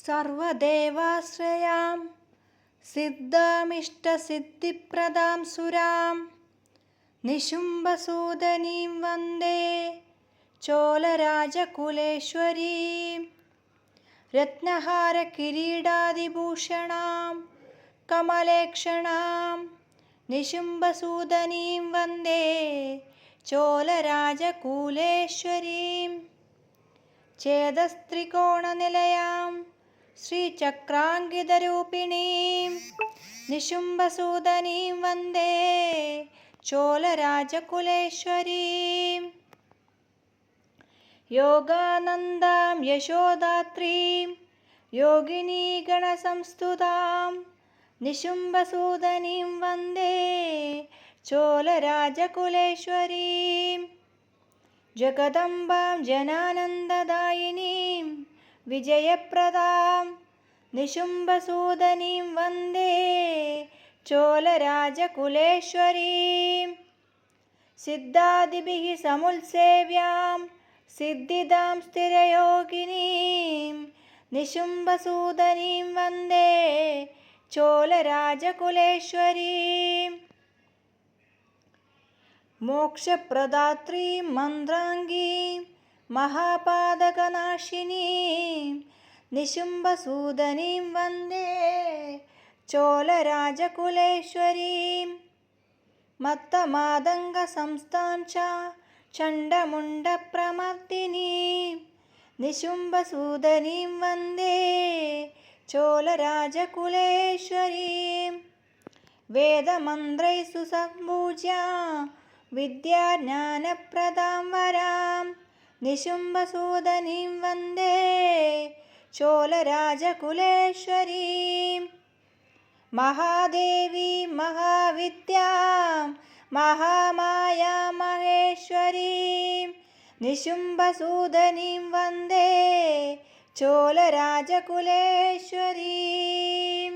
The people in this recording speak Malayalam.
സർവദേവാശ്രയാം സിദ്ധാമിഷ്ടസിദ്ധിപ്രദാം സുരാം നിശുംഭസൂദനീം വന്ദേ ചോലരാജകുലേശ്വരീം രത്നഹാരകിരീടാദിഭൂഷണാം കമലേക്ഷണാം നിശുംഭസൂദനീം വന്ദേ ചോലരാജകുലേശ്വരീം ചേതസ്ത്രികോണനിലയാം ശ്രീചക്രാങ്കിതരൂപിണീം നിശുംഭസൂദനീം വന്ദേ ചോലരാജകുലേശ്വരീം യോഗാനന്ദാം യശോദാത്രീം യോഗിനീഗണസംസ്തുതാം നിശുംഭസൂദനീം വന്ദേ ചോലരാജകുലേശ്വരീം ജഗദംബാം ജനാനന്ദദായിനീം വിജയപ്രദാം നിശുംഭസൂദനീം വന്ദേ ചോലരാജകുലേശ്വരീം സിദ്ധാദിഭിः സമുത്സേവ്യാം സിദ്ധിദാം സ്ഥിരയോഗിനീം നിശുംഭസൂദനീം വന്ദേ ചോലരാജകുലേശ്വരീം മോക്ഷപ്രദാത്രീം മന്ത്രാംഗീം മഹാപാതകനാശിനീം നിശുംഭസൂദനീം വന്ദേ ചോലരാജകുലേശ്വരീം മത്തമാതംഗസംസ്ഥാം ച ചണ്ഡമുണ്ഡപ്രമർദിനീം നിശുംഭസൂദനീം വന്ദേ ചോലരാജകുലേശ്വരീം വേദമന്ത്രൈः സുസംപൂജ്യ വിദ്യാജ്ഞാനപ്രദാം വരാം നിശുംഭസൂദനീം വന്ദേ ചോലരാജകുലേശ്വരീം മഹാദേവീം മഹാവിദ്യാം മഹാമായാം മഹേശ്വരീം നിശുംഭസൂദനീം വന്ദേ ചോലരാജകുലേശ്വരീം.